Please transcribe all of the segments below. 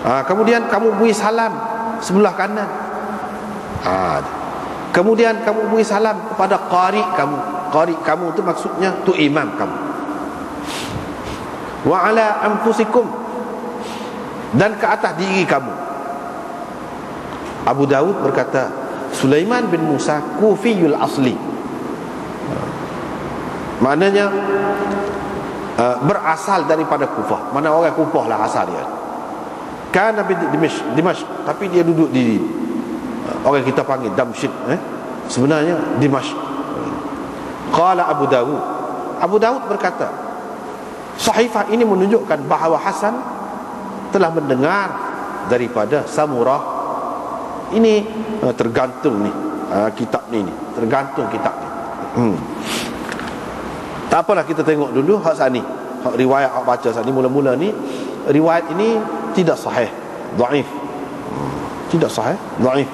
Kemudian kamu beri salam sebelah kanan. Kemudian kamu beri salam kepada qari kamu. Qari kamu itu maksudnya tu imam kamu. Wa ala anfusikum, dan ke atas diri kamu. Abu Dawud berkata, Sulaiman bin Musa Kufiyul asli, maknanya berasal daripada Kufah. Mana orang Kufah lah asal dia. Kana bin Dimashq, tapi dia duduk di orang kita panggil Damsyik, sebenarnya Dimashq. Qala Abu Dawud, Abu Dawud berkata, sahifah ini menunjukkan bahawa Hasan telah mendengar daripada Samurah. Ini tergantung ni, kitab ni tergantung kitab ni. Tak apalah, kita tengok dulu hak sani, hak riwayat hak baca sani. Mula-mula ni riwayat ini tidak sahih, dhaif. Tidak sahih, dhaif.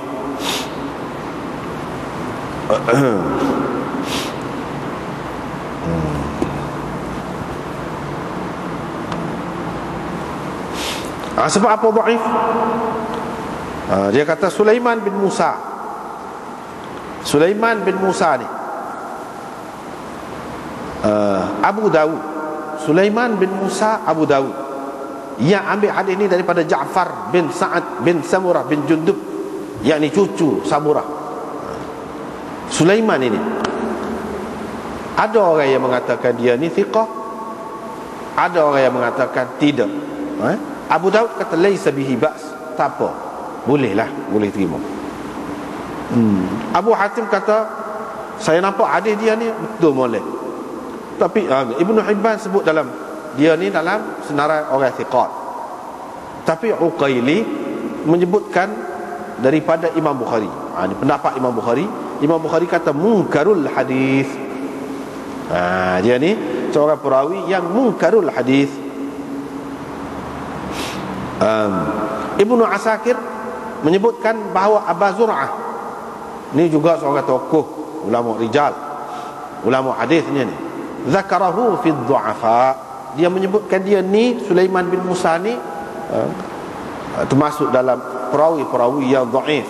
Sebab apa dhaif? Dia kata Sulaiman bin Musa. Sulaiman bin Musa ni Abu Dawud. Sulaiman bin Musa Abu Dawud yang ambil hadis ni daripada Ja'far bin Sa'ad bin Samurah bin Jundub, yakni cucu Samurah. Sulaiman ini, ada orang yang mengatakan dia ni thiqah, ada orang yang mengatakan tidak. Abu Dawud kata laisa bihi ba's, tak apa, bolehlah, boleh terima. Abu Hatim kata saya nampak hadis dia ni betul molek. Tapi Ibnu Hibban sebut dalam dia ni dalam senarai orang thiqat. Tapi Uqaili menyebutkan daripada Imam Bukhari. Ini pendapat Imam Bukhari. Imam Bukhari kata munkarul hadis. Dia ni seorang perawi yang munkarul hadis. Ibnu Asakir menyebutkan bahawa Abu Zur'ah ni juga seorang tokoh ulama rijal, ulama hadisnya ni, zakarahu fi dhu'afa, dia menyebutkan dia ni Sulaiman bin Musa ni termasuk dalam perawi-perawi yang dhaif.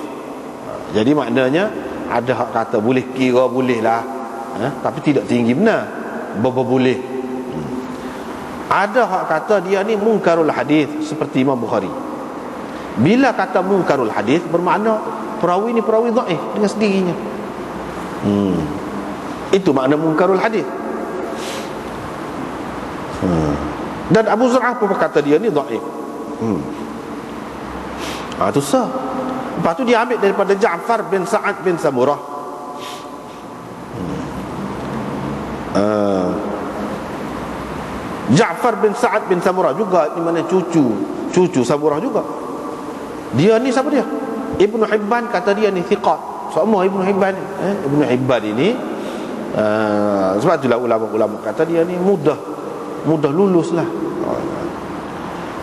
Jadi maknanya ada hak kata boleh kira boleh lah, tapi tidak tinggi benar, boleh. Ada hak kata dia ni munkarul hadis seperti Imam Bukhari. Bila kata munkarul hadis bermakna perawi ni perawi dhaif dengan sendirinya. Itu makna munkarul hadis. Dan Abu Zur'ah pun berkata dia ni dhaif. Itu sah. Lepas tu dia ambil daripada Ja'far bin Sa'ad bin Samurah. Ja'far bin Sa'ad bin Samurah juga di mana cucu Samurah juga. Dia ni siapa dia? Ibnu Hibban kata dia ni thiqat. Semua Ibnu Hibban Ibnu Hibban ini sebab itulah ulama-ulama kata dia ni mudah lulus lah.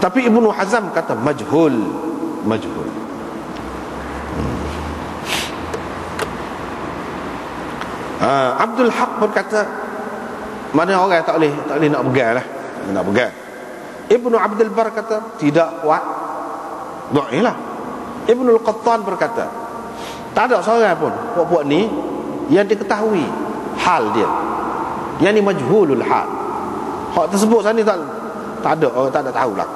Tapi Ibnu Hazm kata majhul. Abdul Haq berkata mana orang tak boleh nak pegang lah, nak pegang. Ibnu Abdul Bar kata tidak kuat, dhaif lah. Ibnu Al-Qattan berkata tak ada seorang pun puak-puak ni yang diketahui hal dia, yang ni majhulul hal. Hak tersebut sana tak ada orang, tak ada tahu lah.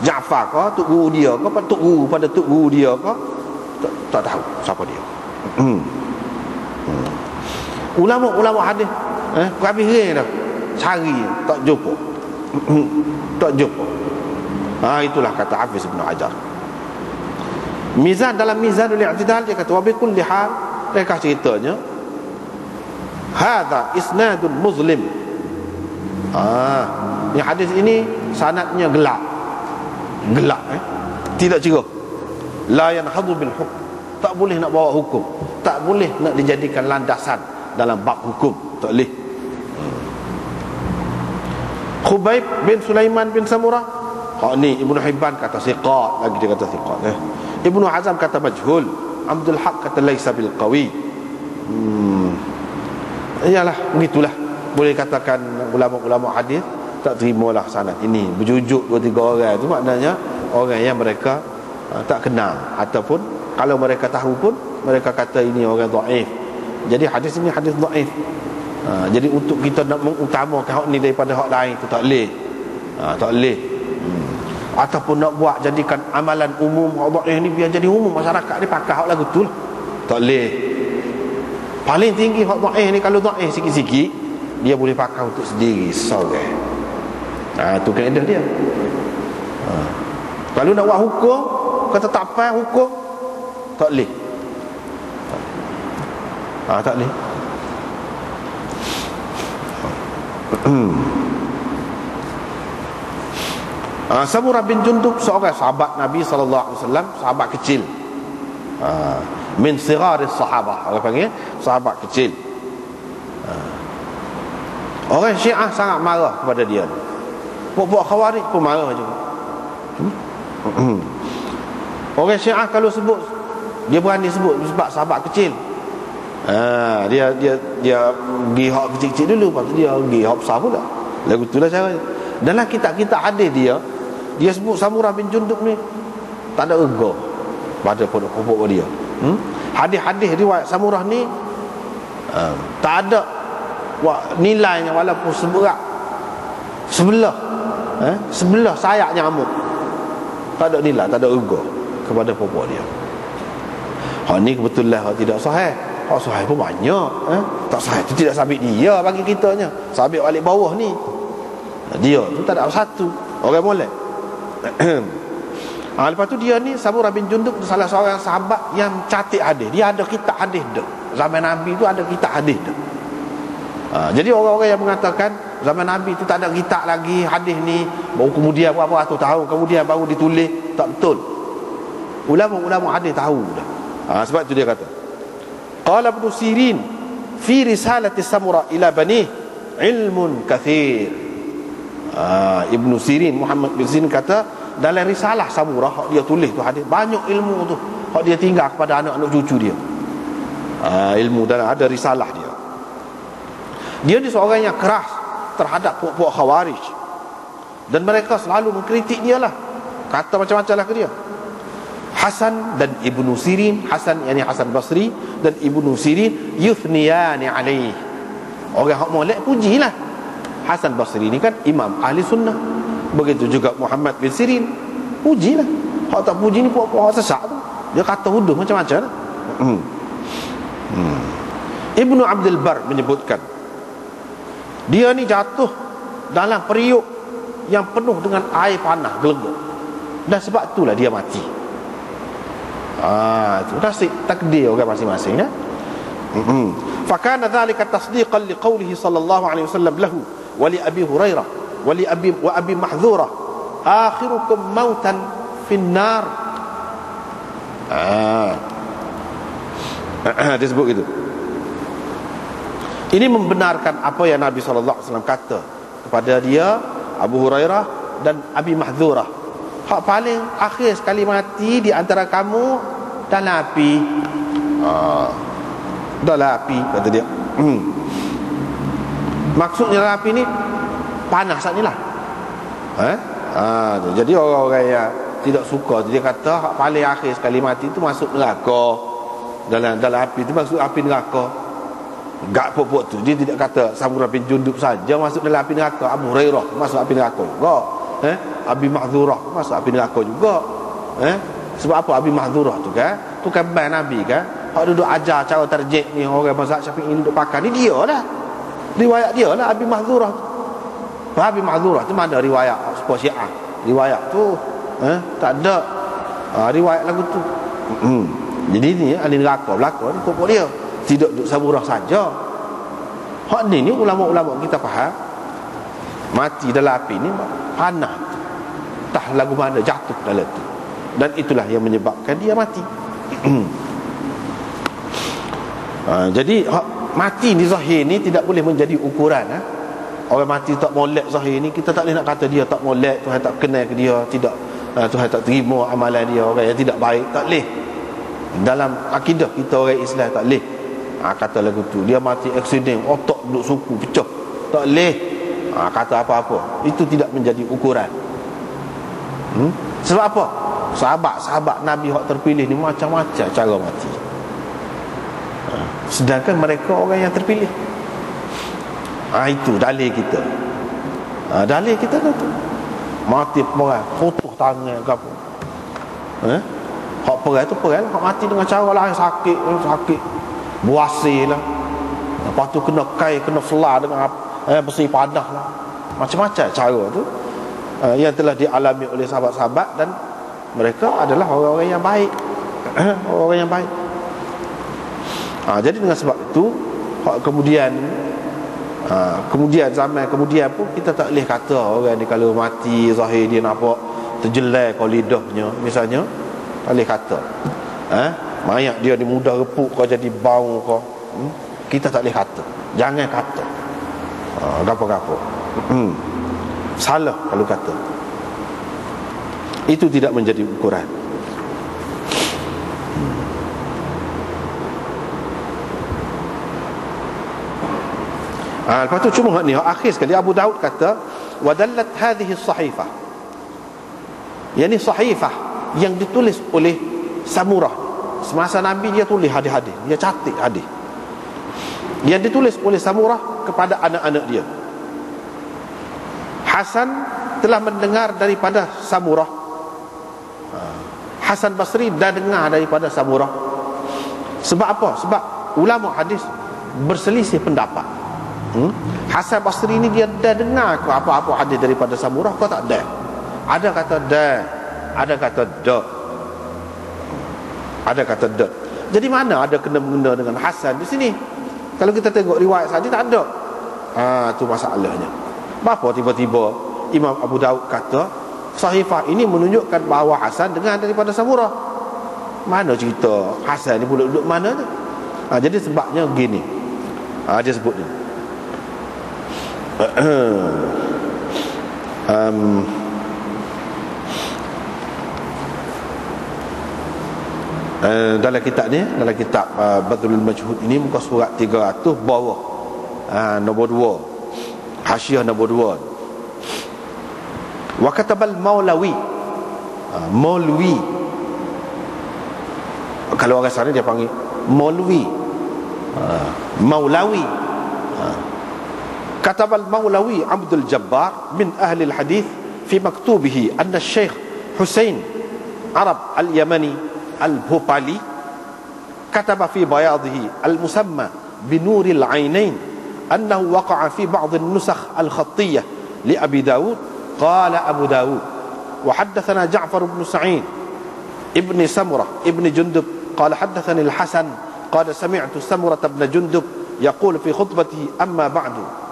Ja'far ke tok guru dia ke, tok guru pada tok guru dia ke, tak tahu siapa dia. Ulama-ulama hadis habis ring dah cari tak jumpa. Itulah kata Hafiz Ibn Hajar. Mizan, dalam Mizanul I'tidal dia kata wa bi kulli hal, mereka ceritanya hadza isnadun muzlim. Ni hadis ini sanadnya gelap, tidak cerah. La yanhadu bil hukm, tak boleh nak bawa hukum, tak boleh nak dijadikan landasan dalam bab hukum, tak boleh. Khubayb bin Sulaiman bin Samurah, ni Ibnu Hibban kata siqat, lagi dia kata siqat. Ibnu Hazm kata majhul. Abdul Haq kata laisa bil qawi. Iyalah, begitulah. Boleh katakan ulama-ulama hadis tak terimalah sanad ini. Berjujuk 2-3 orang itu maknanya orang yang mereka tak kenal, ataupun kalau mereka tahu pun mereka kata ini orang dhaif. Jadi hadis ini hadis dhaif. Jadi untuk kita nak mengutamakan hak ni daripada hak lain tu tak boleh. Tak boleh. Ataupun nak buat jadikan amalan umum hak dhaif ni biar jadi umum, masyarakat ni pakai hak lagu tu lah. Tak boleh. Paling tinggi hak dhaif ni, kalau dhaif sikit-sikit dia boleh pakai untuk sendiri seorang. Tu kaedah dia. Kalau nak buat hukum, kata tak faham hukum, tak boleh. Tak boleh. Samurah bin Jundub seorang sahabat Nabi SAW, sahabat kecil, min siraris sahabah, orang panggil sahabat kecil. Orang Syiah sangat marah kepada dia. Buat Khawarij pun marah juga. Orang Syiah kalau sebut, dia berani sebut sebab sahabat kecil. Dia pergi hak kecil-kecil dulu, lepas tu dia pergi hak besar pula. Lagu itulah caranya. Dalam kitab-kitab hadis dia sebut Samurah bin Jundub ni tak ada rega pada pokok dia. Hadis-hadis riwayat Samurah ni tak ada nilainya, walaupun sebelah sayap nyamuk, tak ada nilai, tak ada rega kepada pokok dia. Hak ni kebetulan hak tidak sahih. Hak sahih pun banyak. Tak sahih tu tidak sabit dia bagi kitanya, sabit balik bawah ni. Dia tu tak ada satu orang molek. Lepas tu dia ni Samurah bin Jundub salah seorang sahabat yang catat hadis. Dia ada kitab hadis dah. Zaman Nabi tu ada kitab hadis dah. Jadi orang-orang yang mengatakan zaman Nabi tu tak ada kitab lagi hadis ni, baru kemudian berapa ratus tahun kemudian baru ditulis, tak betul. Ulama-ulama hadis tahu dah. Sebab tu dia kata, qala Ibn Sirin fi risalati Samurah ila bani ilmun kathir. Ibn Sirin, Muhammad bin Sirin kata dalam risalah Samurah hak dia tulis tu hadis, banyak ilmu tu hak dia tinggal kepada anak-anak cucu dia. Ilmu dalam ada risalah dia. Dia ni seorang yang keras terhadap puak-puak Khawarij, dan mereka selalu mengkritik dia lah, kata macam-macam lah ke dia. Hasan dan Ibn Sirin, Hasan yakni Hasan Basri dan Ibn Sirin yuthniyani alaih. Orang hak molek pujilah. Hasan Basri ni kan imam ahli sunnah. Begitu juga Muhammad bin Sirin, pujilah. Hak tak puji ni puak-puak sesat tu, dia kata huduh macam-macam lah. Ibnu Abdul Bar menyebutkan dia ni jatuh dalam periuk yang penuh dengan air panas gelegok, dan sebab itulah dia mati. Itu nasib takdir orang masing-masing ya. Fakana dhalika tasdiqan liqaulihi sallallahu alaihi wasallam lahu wa li Abi Hurairah wa li Abi Mahdhurah akhirukum mautan finnar. Dia sebut gitu. Ini membenarkan apa yang Nabi SAW kata kepada dia, Abu Hurairah dan Abi Mahdhurah. Hak paling akhir sekali mati di antara kamu dalam api. Dalam api, kata dia. Maksudnya dalam api ni panas saat ni lah. Jadi orang-orang yang tidak suka, dia kata hak paling akhir sekali mati itu masuk neraka. Dalam api itu maksud api neraka. Gak pokok tu dia tidak kata Samurah bin Jundub saja masuk dalam api neraka, Abu Hurairah masuk api neraka juga, Abi Mahdhurah masuk api neraka juga. Sebab apa Abi Mahdhurah tu kan, tu kan ban Nabi kan, hak duduk ajar cara tarjih ni orang mazhab Syafi'i duduk pakai ni, dia lah riwayat dia lah Abi Mahdhurah tu. Abi Mahdhurah tu mana riwayat sepuluh Syiah, riwayat tu tak ada riwayat lagu tu. Jadi ni ahli neraka belaka ni pokok dia, tidak duduk Samurah saja. Hak ni ulama-ulama kita faham mati dalam api ni panah, tak lagu mana jatuh dalam tu, dan itulah yang menyebabkan dia mati. Jadi mati di zahir ni tidak boleh menjadi ukuran. Orang mati tak molek zahir ni, kita tak boleh nak kata dia tak molek, Tuhan tak kenal ke dia, tidak, Tuhan tak terima amalan dia, orang yang tidak baik, tak boleh. Dalam akidah kita orang Islam tak boleh kata lagu tu dia mati aksiden, otak duduk suku pecah, tak boleh kata apa-apa. Itu tidak menjadi ukuran. Sebab apa? Sahabat-sahabat Nabi yang terpilih ni macam-macam cara mati. Sedangkan mereka orang yang terpilih. Itu dalil kita. Dalil kita tu mati perang, putus tangan ke apa. Hak perang tu perang, hak mati dengan cara lain, sakit, buasir lah. Lepas tu kena kain, kena selah dengan besi padah lah. Macam-macam cara tu yang telah dialami oleh sahabat-sahabat, dan mereka adalah orang-orang yang baik. Orang yang baik. Jadi dengan sebab itu, kemudian zaman kemudian pun kita tak boleh kata orang ni kalau mati zahir dia nampak terjelai kau lidahnya misalnya, tak boleh kata mayat dia ni mudah repuk kau jadi bau kau. Kita tak boleh kata, jangan kata gapo-gapo. Salah kalau kata. Itu tidak menjadi ukuran. Lepas tu cuma ni akhir sekali Abu Daud kata wadallat hadhihi as-sahifah, yakni sahifah yang ditulis oleh Samurah. Semasa Nabi dia tulis hadis-hadis, dia catat hadis yang ditulis oleh Samurah kepada anak-anak dia. Hasan telah mendengar daripada Samurah. Hasan Basri dah dengar daripada Samurah. Sebab apa? Sebab ulama hadis berselisih pendapat. Hasan Basri ni dia dah dengar ke apa-apa hadis daripada Samurah, kau tak ada. Ada kata dah, ada kata dak. Ada kata dak. Jadi mana ada kena-mengena dengan Hasan di sini? Kalau kita tengok riwayat tadi tak ada. Tu masalahnya. Kenapa tiba-tiba Imam Abu Daud kata sahifah ini menunjukkan bahawa Hasan dengar daripada Samurah? Mana cerita Hasan ni pula duduk mana tu? Jadi sebabnya gini. Dia sebut ni. Dalam kitab ni, dalam kitab Badrul Majhud ini, muka surat 300 bawah nombor 2, hasyiah nombor 2. Wa katabal Maulawi, Maulwi, kalau orang sana dia panggil Maulwi, Maulawi. Katabal Maulawi Abdul Jabbar min ahli al-hadith fi maktubihi anna Syekh Husain Arab al-Yamani al-Bhopali kataba fi bayadihi al-musamma binur al-ainain annahu waqa'a fi ba'd an-nusakh al-khattiyah li Abi Dawud. Qala Abu Dawud wa haddathana Ja'far ibn Sa'id ibn Samurah ibn Jundub qala haddathani al-Hasan qala sami'tu Samurah ibn Jundub yaqul fi khutbatihi amma ba'du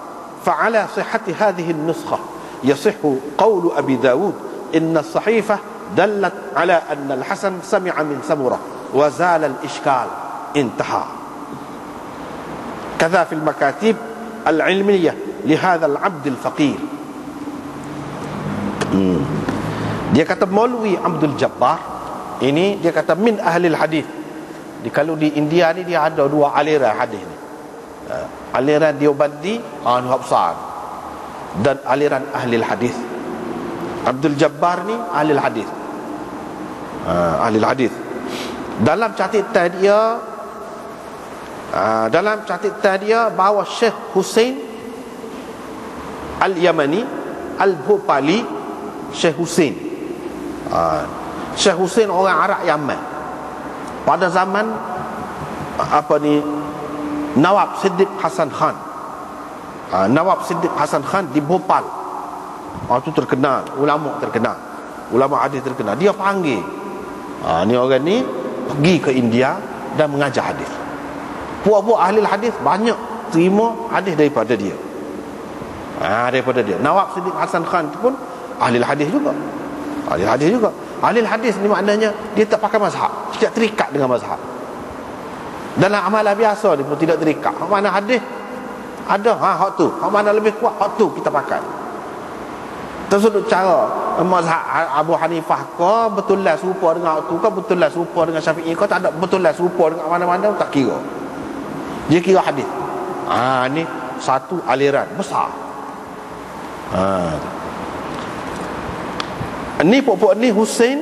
فعلى صحة هذه النسخة يصح قول أبي داود إن الصحيفة دلت على أن الحسن سمع من سمرة وزال الإشكال. انتهى. كذا في المكاتب العلمية لهذا العبد الفقير. Dia kata Maulwi Abdul Jabbar ini, dia kata min ahlil hadis. Kalau di India ni dia ada dua aliran hadis ni. Aliran Diobandi Hafsan dan aliran ahli hadis. Abdul Jabbar ni ahli hadis. Ahli hadis. Dalam catatan dia bahawa Syekh Husain Al-Yamani Al-Bhopali, Syekh Husain. Syekh Husain orang Arab Yaman. Pada zaman Nawab Siddiq Hasan Khan. Nawab Siddiq Hasan Khan di Bhopal. Itu terkenal, ulama terkenal, ulama hadis terkenal. Dia panggil ni orang ni pergi ke India dan mengajar hadis. Puak-puak ahli hadis banyak terima hadis daripada dia. Daripada dia. Nawab Siddiq Hasan Khan itu pun ahli hadis juga. Ahli hadis juga. Ahli hadis ni maknanya dia tak pakai mazhab, tidak terikat dengan mazhab. Dalam amalan biasa ni pun tidak terikat. Hak mana hadis ada, hak tu. Hak mana lebih kuat, hak tu kita pakai. Tersudut cara mazhab Abu Hanifah kau betul lah serupa dengan hak tu, kau betul lah serupa dengan Syafi'i, kau tak ada betul lah serupa dengan mana-mana, tak kira. Dia kira hadis. Ni satu aliran besar. Ni pokok ni Hussein